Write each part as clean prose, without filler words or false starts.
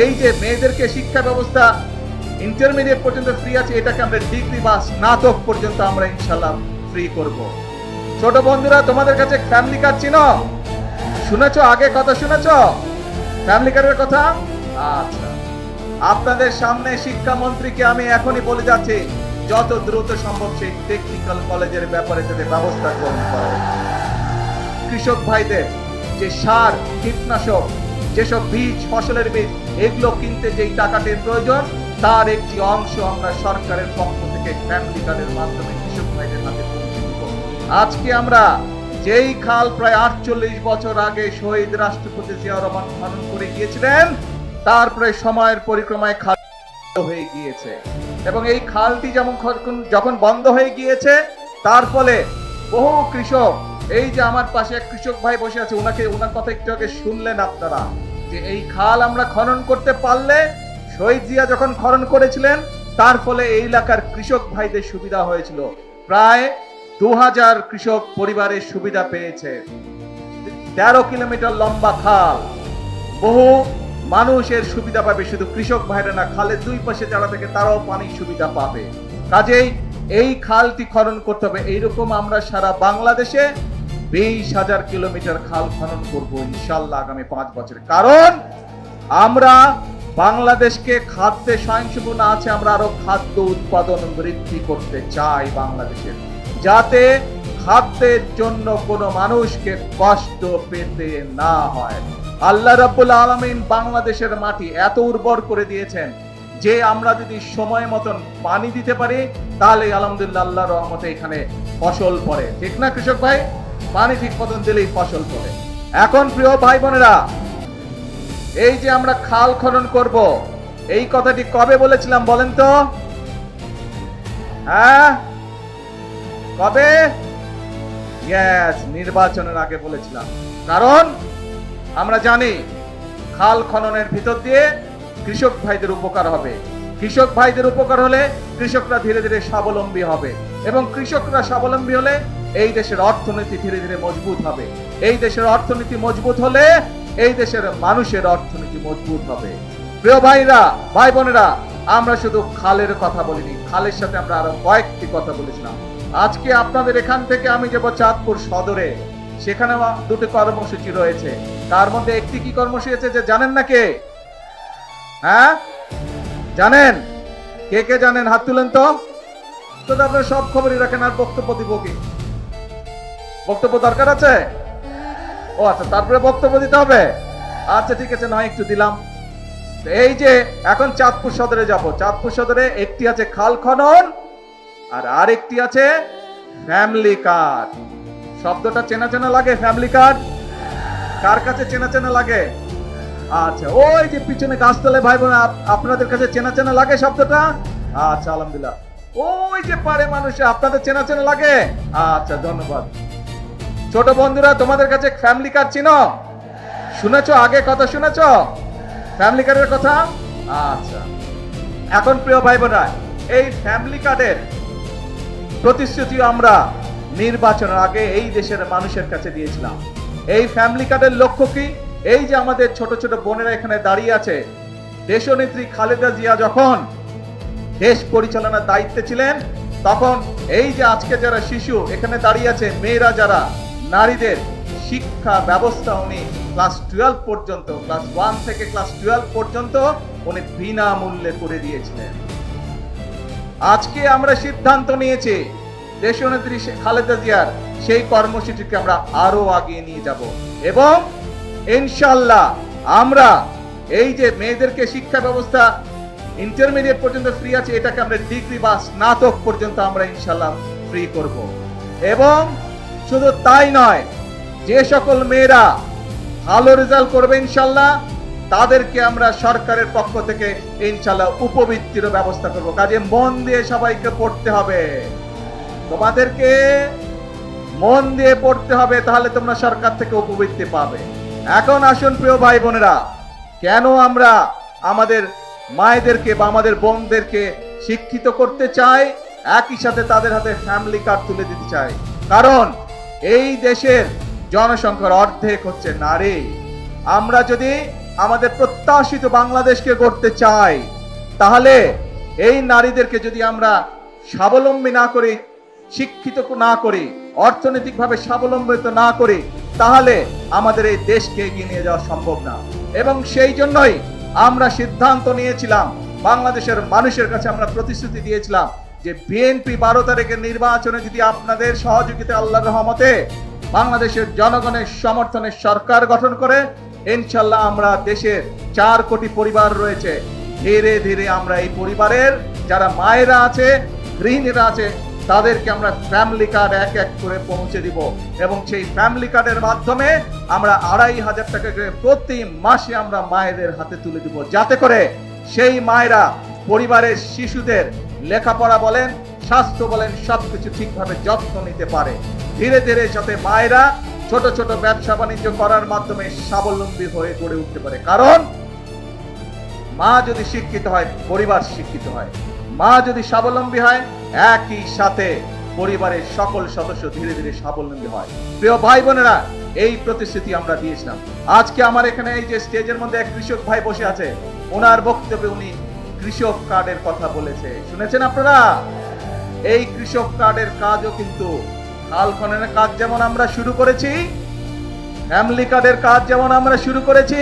এই যে মেয়েদেরকে শিক্ষা ব্যবস্থা ইন্টারমিডিয়েট পর্যন্ত ফ্রি আছে, এটাকে আমরা ডিগ্রি বা স্নাতক পর্যন্ত আমরা ইনশাল্লাহ ফ্রি করব। ছোট বন্ধুরা, তোমাদের কাছে ফ্যামিলি কার্ড চিনো? শুনেছো? আগে কথা শুনেছো ফ্যামিলি কার্ডের কথা? আচ্ছা, আপনাদের সামনে শিক্ষামন্ত্রীকে আমি এখনই বলে যাচ্ছি, যত দ্রুত সম্ভব সেই টেকনিক্যাল কলেজের ব্যাপারে যাতে ব্যবস্থা গ্রহণ করা। কৃষক ভাইদের যে সার, কীটনাশক, যেসব বীজ, ফসলের বীজ, এগুলো কিনতে যেই টাকাটির প্রয়োজন, তার একটি অংশ আমরা সরকারের পক্ষ থেকে ফ্যামিলি কার্ডের মাধ্যমে কৃষক ভাইদের হাতে পৌঁছে দিব। আজকে আমরা যেই খাল প্রায় 48 বছর আগে শহীদ রাষ্ট্রপতি জিয়াউর রহমান খনন করে গিয়েছিলেন, তার প্রায় সময়ের পরিক্রমায় খাল হয়ে গিয়েছে, এবং এই খালটি যখন বন্ধ হয়ে গিয়েছে, তার ফলে বহু কৃষক, এই যে আমার পাশে এক কৃষক ভাই বসে আছে, ওনার কথা একটু আগে শুনলেন আপনারা, যে এই খাল আমরা খনন করতে পারলে, শহীদ জিয়া যখন খনন করেছিলেন, তার ফলে এই এলাকার কৃষক ভাইদের সুবিধা হয়েছিল। প্রায় 2000 কৃষক পরিবারের সুবিধা পেয়েছে। 13 কিলোমিটার লম্বা খাল, বহু মানুষের সুবিধা পাবে, শুধু কৃষক ভাইরা না, খালের দুই পাশে যারা থেকে তারাও পানির সুবিধা পাবে। কাজেই এই খালটি খনন করতে হবে। এইরকম আমরা সারা বাংলাদেশে 20,000 কিলোমিটার খাল খনন করব ইনশাল্লাহ আগামী 5 বছরে। কারণ আমরা বাংলাদেশকে খাদ্যে স্বয়ংসম্পূর্ণ আছে, আমরা আরো খাদ্য উৎপাদন বৃদ্ধি করতে চাই বাংলাদেশের, যাতে খাদ্যের জন্য কোনো মানুষকে কষ্ট পেতে না হয়। আল্লাহ রাব্বুল আলামিন বাংলাদেশের মাটি এত উর্বর করে দিয়েছেন যে আমরা যদি সময় মতন পানি দিতে পারি, তাহলে আলহামদুলিল্লাহ আল্লাহর রহমতে এখানে ফসল পড়ে। ঠিক না কৃষক ভাই? পানি ঠিক মতন দিলেই ফসল পড়ে। এখন প্রিয় ভাই বোনেরা, এই যে আমরা খাল খনন করব, এই কথাটি কবে বলেছিলাম বলেন তো? হ্যাঁ, কবে? ইয়েস, নির্বাচনের আগে বলেছিলাম। কারণ আমরা জানি খাল খননের ভিতর দিয়ে কৃষক ভাইদের উপকার হবে। কৃষক ভাইদের উপকার হলে কৃষকরা ধীরে ধীরে স্বাবলম্বী হবে, এবং কৃষকরা স্বাবলম্বী হলে এই দেশের অর্থনীতি ধীরে ধীরে মজবুত হবে। এই দেশের অর্থনীতি মজবুত হলে এই দেশের মানুষের অর্থনীতি মজবুত হবে। প্রিয় ভাইরা, ভাই বোনেরা, আমরা শুধু খালের কথা বলিনি, খালের সাথে আমরা আরো কয়েকটি কথা বলেছিলাম। আজকে আপনাদের এখান থেকে আমি যাব চাঁদপুর সদরে, সেখানে দুটো কর্মসূচি রয়েছে। তার মধ্যে একটি কি কর্মসূচি আছে যে জানেন না কে? হ্যাঁ, জানেন? কে কে জানেন? হাত তুলেন তো। আপনারা সব খবরই রাখেন, আর বক্তব্য দিব কি? বক্তব্য দরকার আছে? ও আচ্ছা, তারপরে বক্তব্য দিতে হবে। আচ্ছা ঠিক আছে, নয় একটু দিলাম। এই যে এখন চাঁদপুর সদরে যাব। চাঁদপুর সদরে একটি আছে খাল খনন, আর আরেকটি আছে ফ্যামিলি কার্ড। শব্দটা চেনা চেনা লাগে? ফ্যামিলি কার্ড কার কাছে চেনা চেনা লাগে? আচ্ছা, ওই যে পিছনে গাছতলায় ভাই বোন, আপনাদের কাছে চেনা চেনা লাগে শব্দটা? আচ্ছা আলহামদুলিল্লাহ। ওই যে পারে মানুষে, আপনাদের চেনা চেনা লাগে? আচ্ছা, ধন্যবাদ। ছোট বন্ধুরা, তোমাদের কাছে ফ্যামিলি কার্ড চিনো? শুনেছো? আগে কথা শুনেছো ফ্যামিলি কার্ডের কথা? আচ্ছা, এখন প্রিয় ভাই বোনরা, এই ফ্যামিলি কার্ডের প্রতিশ্রুতি আমরা নির্বাচনের আগে এই দেশের মানুষের কাছে দিয়েছিলাম। এই ফ্যামিলি কার্ডের লক্ষ্য কি? এই যে আমাদের ছোট ছোট বোনেরা এখানে দাঁড়িয়ে আছে, দেশনেত্রী খালেদা জিয়া যখন দেশ পরিচালনার দায়িত্বে ছিলেন, তখন এই যে আজকে যারা শিশু এখানে দাঁড়িয়ে আছে, মেয়েরা যারা, নারীদের শিক্ষা ব্যবস্থা উনি ক্লাস 12 পর্যন্ত, ক্লাস 1 থেকে ক্লাস 12 পর্যন্ত উনি বিনামূল্যে করে দিয়েছিলেন। আজকে আমরা সিদ্ধান্ত নিয়েছি দেশনেত্রী খালেদা জিয়ার সেই কর্মসূচিকে আমরা আরো আগিয়ে নিয়ে যাব, এবং ইনশাআল্লাহ আমরা এই যে মেয়েদেরকে শিক্ষা ব্যবস্থা ইন্টারমিডিয়েট পর্যন্ত ফ্রি আছে, এটাকে আমরা ডিগ্রি বা স্নাতক পর্যন্ত আমরা ইনশাআল্লাহ ফ্রি করব। এবং শুধু তাই নয়, যে সকল মেয়েরা ভালো রেজাল্ট করবে ইনশাআল্লাহ, তাদেরকে আমরা সরকারের পক্ষ থেকে ইনশাআল্লাহ উপবৃত্তির ব্যবস্থা করব। কাজে মন দিয়ে সবাইকে পড়তে হবে, তোমাদেরকে মন দিয়ে পড়তে হবে, তাহলে তোমরা সরকার থেকে উপবৃত্তি পাবে। এখন আসুন প্রিয় ভাই বোনেরা, কেন আমরা আমাদের মায়েদেরকে বা আমাদের বোনদেরকে শিক্ষিত করতে চাই, একই সাথে তাদের হাতে ফ্যামিলি কার্ড তুলে দিতে চাই? কারণ এই দেশের জনসংখ্যার অর্ধেক হচ্ছে নারী। আমরা যদি আমাদের প্রত্যাশিত বাংলাদেশকে গড়তে চাই, তাহলে এই নারীদেরকে যদি আমরা স্বাবলম্বী না করি, শিক্ষিত না করি, অর্থনৈতিকভাবে স্বাবলম্বিত না করি, তাহলে আমাদের এই দেশকে এগিয়ে নিয়ে যাওয়া সম্ভব না। এবং সেই জন্যই আমরা সিদ্ধান্ত নিয়েছিলাম, বাংলাদেশের মানুষের কাছে আমরা প্রতিশ্রুতি দিয়েছিলাম যে বিএনপি 12 তারিখের নির্বাচনে যদি আপনাদের সহযোগিতা, আল্লাহর রহমতে বাংলাদেশের জনগণের সমর্থনে সরকার গঠন করে, ইনশাল্লাহ আমরা দেশের 4 কোটি পরিবার রয়েছে, ধীরে ধীরে আমরা এই পরিবারের যারা মায়েরা আছে, গৃহিণীরা আছে, তাদেরকে আমরা ফ্যামিলি কার্ড এক এক করে পৌঁছে দিব। এবং সেই ফ্যামিলি কার্ডের মাধ্যমে আমরা 2,500 টাকা করে প্রতি মাসে আমরা মায়েদের হাতে তুলে দিব, যাতে করে সেই মায়েরা পরিবারের শিশুদের লেখাপড়া বলেন, স্বাস্থ্য বলেন, সবকিছু ঠিকভাবে যত্ন নিতে পারে। ধীরে ধীরে যাতে মায়েরা ছোট ছোট ব্যবসা বাণিজ্য করার মাধ্যমে স্বাবলম্বী হয়ে গড়ে উঠতে পারে। কারণ মা যদি শিক্ষিত হয়, পরিবার শিক্ষিত হয়। মা যদি স্বাবলম্বী হয়, একই সাথে পরিবারের সকল সদস্য ধীরে ধীরে স্বাবলম্বী হয়। প্রিয় ভাই বোনেরা, এই প্রতিশ্রুতি আমরা দিয়েছিলাম। আজকে আমার এখানে এই যে স্টেজের মধ্যে এক কৃষক ভাই বসে আছে, ওনার বক্তব্যে উনি কৃষক কার্ডের কথা বলেছে, শুনেছেন আপনারা? এই কৃষক কার্ডের কাজও কিন্তু খাল খননের কাজ যেমন আমরা শুরু করেছি, ফ্যামিলি কার্ডের কাজ যেমন আমরা শুরু করেছি,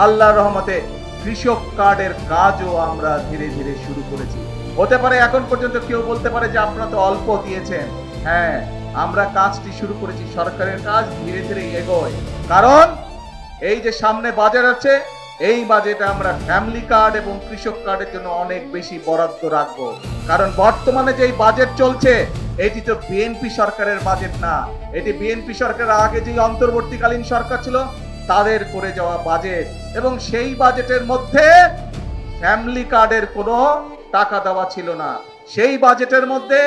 আল্লাহর রহমতে কৃষক কার্ডের কাজও আমরা ধীরে ধীরে শুরু করেছি। হতে পারে এখন পর্যন্ত কেউ বলতে পারে যে আপনারা তো অল্প দিয়েছেন। হ্যাঁ, আমরা কাজটি শুরু করেছি, সরকারের কাজ ধীরে ধীরে এগোয়। কারণ এই যে সামনে বাজেট আছে, এই বাজেটে আমরা ফ্যামিলি কার্ড এবং কৃষক কার্ডের জন্য অনেক বেশি বরাদ্দ রাখবো। কারণ বর্তমানে যে বাজেট চলছে, এটি তো বিএনপি সরকারের বাজেট না, এটি বিএনপি সরকারের আগে যে অন্তর্বর্তীকালীন সরকার ছিল তাদের করে যাওয়া বাজেট। এবং সেই বাজেটের মধ্যে ফ্যামিলি কার্ডের কোনো টাকা দেওয়া ছিল না, সেই বাজেটের মধ্যে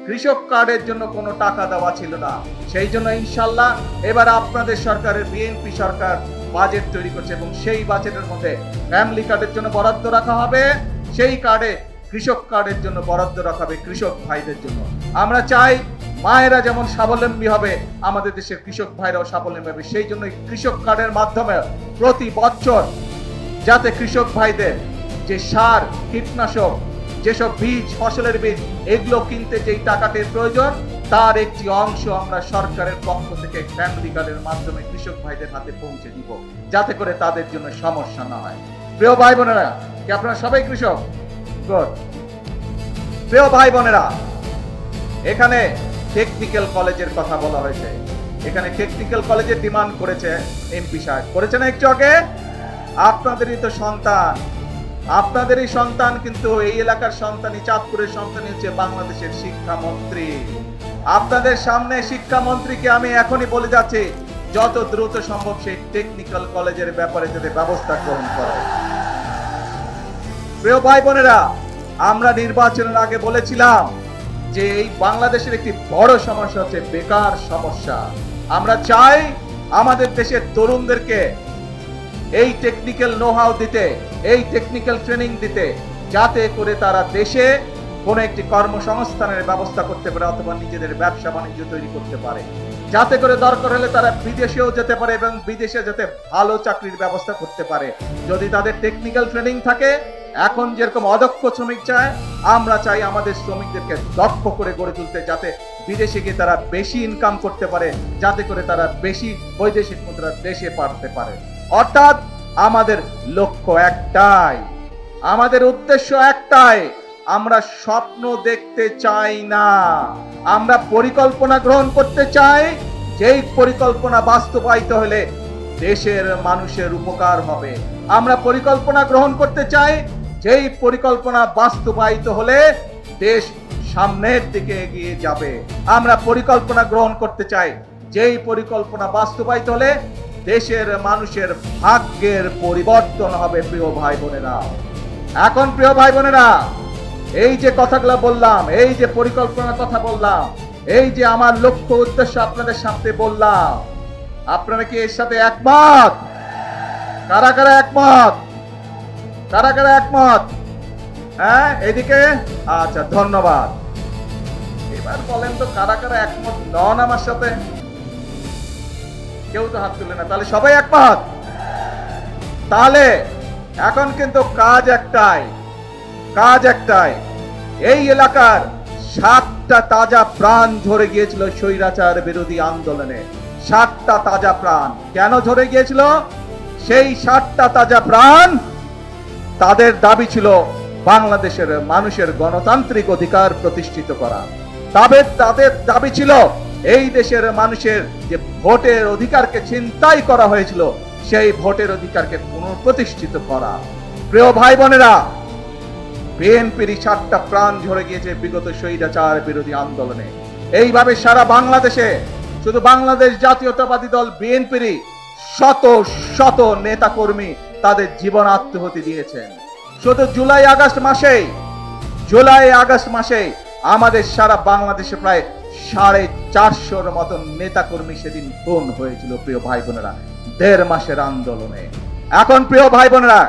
কৃষক কার্ডের জন্য কোনো টাকা দেওয়া ছিল না। সেই জন্য ইনশাল্লাহ এবার আপনাদের সরকারের, বিএনপি সরকার বাজেট তৈরি করছে এবং সেই বাজেটের মধ্যে ফ্যামিলি কার্ডের জন্য বরাদ্দ রাখা হবে, সেই কার্ডে কৃষক কার্ডের জন্য বরাদ্দ রাখা হবে কৃষক ভাইদের জন্য। আমরা চাই মায়েরা যেমন স্বাবলম্বী হবে, আমাদের দেশের কৃষক ভাইরাও স্বাবলম্বী হবে। সেই জন্য কৃষক কার্ডের মাধ্যমে প্রতি বছর যাতে কৃষক ভাইদের যে সার, কীটনাশক, যেসব বীজ, ফসলের বীজ, এগুলো কিনতে যেই টাকাটির প্রয়োজন, তার একটি অংশ আমরা সরকারের পক্ষ থেকে ফ্যামিলি কার্ডের মাধ্যমে কৃষক ভাইদের হাতে পৌঁছে দিব, যাতে করে তাদের জন্য সমস্যা না হয়। প্রিয় ভাই বোনেরা, কি আপনারা সবাই কৃষক? গুড। প্রিয় ভাই বোনেরা, এখানে টেকনিক্যাল কলেজের কথা বলা হয়েছে। এখানে টেকনিক্যাল কলেজের ডিমান্ড করেছে এমপি সাহেব, করেছে না একটু আগে? আপনাদেরই তো সন্তান, আপনাদেরই সন্তান, কিন্তু এই এলাকার সন্তানই, চাঁদপুরের সন্তানই হচ্ছে বাংলাদেশের শিক্ষামন্ত্রী। আপনাদের সামনে শিক্ষামন্ত্রীকে আমি এখনই বলে যাচ্ছি, যত দ্রুত সম্ভব সেই টেকনিক্যাল কলেজের ব্যাপারে যাতে ব্যবস্থা গ্রহণ করে। প্রিয় ভাই বোনেরা, আমরা নির্বাচনের আগে বলেছিলাম যে এই বাংলাদেশের একটি বড় সমস্যা হচ্ছে বেকার সমস্যা। আমরা চাই আমাদের দেশের তরুণদেরকে এই টেকনিক্যাল নো-হাউ দিতে, এই টেকনিক্যাল ট্রেনিং দিতে, যাতে করে তারা দেশে কোনো একটি কর্মসংস্থানের ব্যবস্থা করতে পারে অথবা নিজেদের ব্যবসা বাণিজ্য তৈরি করতে পারে, যাতে করে দরকার হলে তারা বিদেশেও যেতে পারে এবং বিদেশে যেতে ভালো চাকরির ব্যবস্থা করতে পারে যদি তাদের টেকনিক্যাল ট্রেনিং থাকে। এখন যেরকম অদক্ষ শ্রমিক চায়, আমরা চাই আমাদের শ্রমিকদেরকে দক্ষ করে গড়ে তুলতে, যাতে বিদেশে গিয়ে তারা বেশি ইনকাম করতে পারে, যাতে করে তারা বেশি বৈদেশিক মুদ্রা দেশে পাঠাতে পারে। অর্থাৎ আমাদের লক্ষ্য একটাই, আমাদের উদ্দেশ্য একটাই, আমরা স্বপ্ন দেখতে চাই না, আমরা পরিকল্পনা গ্রহণ করতে চাই, যেই পরিকল্পনা বাস্তবায়িত হলে দেশের মানুষের উপকার হবে। আমরা পরিকল্পনা গ্রহণ করতে চাই, যেই পরিকল্পনা বাস্তবায়িত হলে দেশ সামনের দিকে এগিয়ে যাবে। আমরা পরিকল্পনা গ্রহণ করতে চাই, যেই পরিকল্পনা বাস্তবায়িত হলে দেশের মানুষের ভাগ্যের পরিবর্তন হবে। প্রিয় ভাই বোনেরা, এখন প্রিয় ভাই বোনেরা, এই যে কথাগুলো বললাম, এই যে পরিকল্পনার কথা বললাম, এই যে আমার লক্ষ্য উদ্দেশ্য আপনাদের সামনে বললাম, আপনারা কি এর সাথে একমত? কারা কারা একমত? কারা কারা একমত? হ্যাঁ, এদিকে? আচ্ছা, ধন্যবাদ। এবার বলেন তো কারা কারা একমত নন আমার সাথে? কেউ তো হাত তুলে না, তাহলে সবাই একমত? তাহলে এখন কিন্তু কাজ একটাই, এই এলাকার 7টা তাজা প্রাণ ঝরে গিয়েছিল স্বৈরাচার বিরোধী আন্দোলনে। 7টা তাজা প্রাণ কেন ঝরে গিয়েছিল? সেই 7টা তাজা প্রাণ, তাদের দাবি ছিল বাংলাদেশের মানুষের গণতান্ত্রিক অধিকার প্রতিষ্ঠিত করা। তাদের দাবি ছিল এই দেশের মানুষের যে ভোটের অধিকারকে ছিনতাই করা হয়েছিল, সেই ভোটের অধিকারকে পুনঃপ্রতিষ্ঠিত করা। প্রিয় ভাই বোনেরা, বিএনপির 7টা প্রাণ ঝরে গিয়েছে বিগত স্বৈরাচার বিরোধী আন্দোলনে। এইভাবে সারা বাংলাদেশে শুধু বাংলাদেশ জাতীয়তাবাদী দল বিএনপির শত শত নেতা কর্মী তাদের জীবন আত্মহতি দিয়েছেন। শুধু জুলাই আগস্ট মাসে আমাদের সারা বাংলাদেশে প্রায় 450 মতন নেতা কর্মী সেদিন খুন হয়েছিল প্রিয় ভাই বোনেরা, 1.5 মাসের আন্দোলনে। এখন প্রিয় ভাই বোনেরা,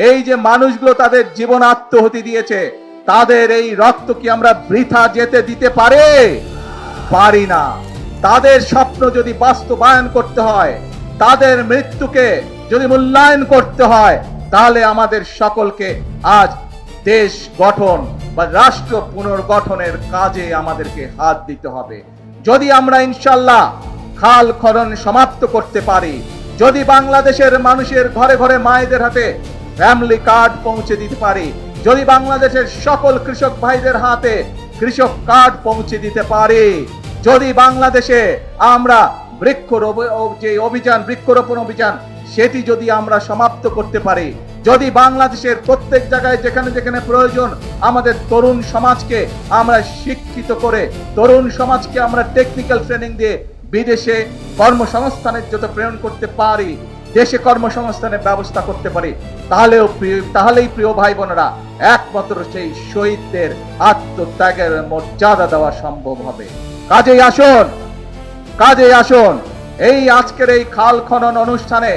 এই যে মানুষগুলো তাদের জীবন আত্মহতি দিয়েছে, তাদের এই রক্ত কি আমরা বৃথা যেতে দিতে পারি না। তাদের স্বপ্ন যদি বাস্তবায়ন করতে হয়, তাদের মৃত্যুকে যদি মূল্যায়ন করতে হয়, তাহলে আমাদের সকলকে আজ দেশ গঠন বা রাষ্ট্র পুনর্গঠনের কাজে আমাদেরকে হাত দিতে হবে। যদি আমরা ইনশাআল্লাহ খাল খনন সমাপ্ত করতে পারি, যদি বাংলাদেশের মানুষের ঘরে ঘরে মায়েদের হাতে ফ্যামিলি কার্ড পৌঁছে দিতে পারি, যদি বাংলাদেশের সকল কৃষক ভাইদের হাতে কৃষক কার্ড পৌঁছে দিতে পারি, যদি বাংলাদেশে আমরা বৃক্ষরোপণ অভিযান সেটি যদি আমরা সমাপ্ত করতে পারি, যদি বাংলাদেশের প্রত্যেক জায়গায় যেখানে যেখানে প্রয়োজন আমাদের তরুণ সমাজকে আমরা শিক্ষিত করে, তরুণ সমাজকে আমরা টেকনিক্যাল ট্রেনিং দিয়ে বিদেশে কর্মসংস্থানের জন্য প্রেরণ করতে পারি, দেশে কর্মসংস্থানের ব্যবস্থা করতে পারি, তাহলেই প্রিয় ভাই বোনেরা একমাত্র সেই শহীদদের আত্মত্যাগের মর্যাদা দেওয়া সম্ভব হবে। কাজেই আসুন এই আজকের এই খাল খনন অনুষ্ঠানে,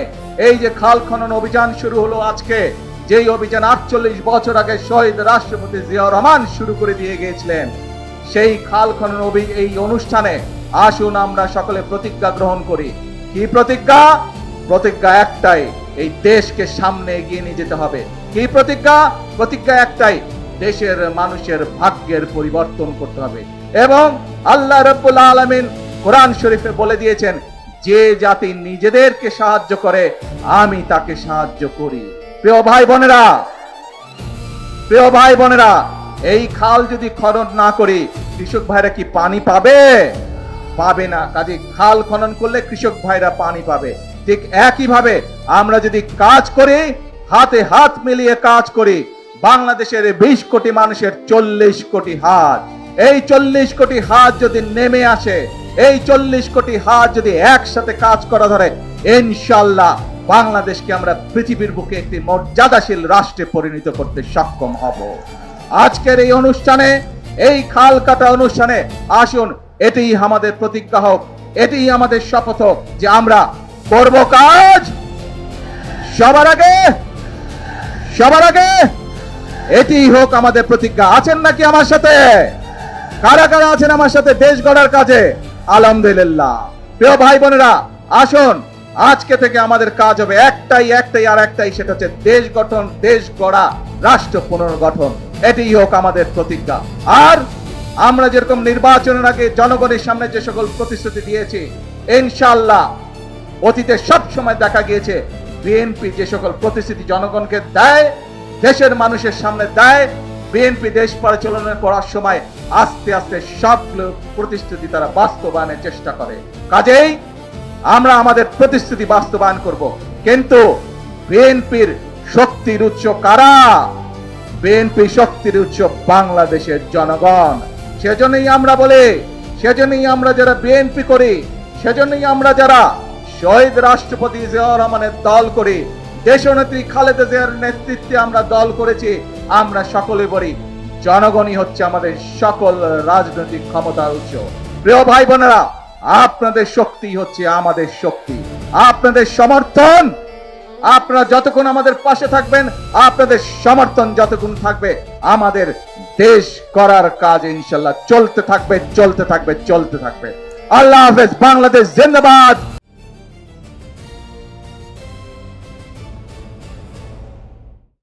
এই যে খাল খনন অভিযান শুরু হলো আজকে, যেই অভিযান 48 বছর আগে শহীদ রাষ্ট্রপতি জিয়াউর রহমান শুরু করে দিয়ে গিয়েছিলেন, সেই খাল খনন এই অনুষ্ঠানে আসুন আমরা সকলে প্রতিজ্ঞা গ্রহণ করি। কি প্রতিজ্ঞা একটাই, এই দেশকে সামনে এগিয়ে নিয়ে যেতে হবে। কি প্রতিজ্ঞা একটাই, দেশের মানুষের ভাগ্যের পরিবর্তন করতে হবে। এবং আল্লাহ রাব্বুল আলামিন কোরআন শরীফে বলে দিয়েছেন, যে জাতি নিজেদেরকে সাহায্য করে আমি তাকে সাহায্য করি। প্রিয় ভাই বোনেরা, এই খাল যদি খনন না করি, কৃষক ভাইরা কি পানি পাবে না। কাজে খাল খনন করলে কৃষক ভাইরা পানি পাবে। ঠিক একইভাবে আমরা যদি কাজ করি, হাতে হাত মিলিয়ে কাজ করি, বাংলাদেশের 20 কোটি মানুষের 40 কোটি হাত, এই 40 কোটি হাত যদি নেমে আসে, এই 40 কোটি হাত যদি একসাথে কাজ করা ধরে, ইনশাআল্লাহ বাংলাদেশকে আমরা পৃথিবীর বুকে একটি মর্যাদাশীল রাষ্ট্রে পরিণত করতে সক্ষম হব। আজকের এই অনুষ্ঠানে, এই খাল কাটা অনুষ্ঠানে আসুন এটাই আমাদের প্রতিজ্ঞা হোক, এটাই আমাদের শপথ হোক যে আমরা করব কাজ সবার আগে। এটি হোক আমাদের প্রতিজ্ঞা। আছেন নাকি আমার সাথে? কারা কারা আছেন আমার সাথে দেশ গড়ার কাজে? আলহামদুলিল্লাহ। প্রিয় ভাই বোনেরা, আসুন আজকে থেকে আমাদের কাজ হবে একটাই, সেটা হচ্ছে দেশ গঠন, দেশ গড়া, রাষ্ট্র পুনর্গঠন। এটিই হোক আমাদের প্রতিজ্ঞা। আর আমরা যেরকম নির্বাচনের আগে জনগণের সামনে যে সকল প্রতিশ্রুতি দিয়েছি, ইনশাআল্লাহ অতীতে সব সময় দেখা গিয়েছে বিএনপি যে সকল প্রতিশ্রুতি জনগণকে দেয়, দেশের মানুষের সামনে দেয়, বিএনপি দেশ পরিচালনা করার সময় আস্তে আস্তে সবগুলো প্রতিশ্রুতি তারা বাস্তবায়নের চেষ্টা করে। কাজেই আমরা আমাদের প্রতিশ্রুতি বাস্তবায়ন করব। কিন্তু বিএনপির শক্তির উৎস কারা? বিএনপি শক্তির উৎস বাংলাদেশের জনগণ। সেজন্যই আমরা বলি, সেজন্যই আমরা যারা বিএনপি করি, সেজন্যই আমরা যারা শহীদ রাষ্ট্রপতি জিয়াউর রহমানের দল করি, দেশনেত্রী খালেদা জিয়ার নেতৃত্বে আমরা দল করেছি, আমরা সকলে বলি জনগণই হচ্ছে আমাদের সকল রাজনৈতিক ক্ষমতার উৎস। প্রিয় ভাই বোনেরা, আপনাদের শক্তি হচ্ছে আমাদের শক্তি, আপনাদের সমর্থন, আপনারা যতক্ষণ আমাদের পাশে থাকবেন, আপনাদের সমর্থন যতক্ষণ থাকবে, আমাদের দেশ করার কাজ ইনশাআল্লাহ চলতে থাকবে। আল্লাহ হাফেজ। বাংলাদেশ জিন্দাবাদ।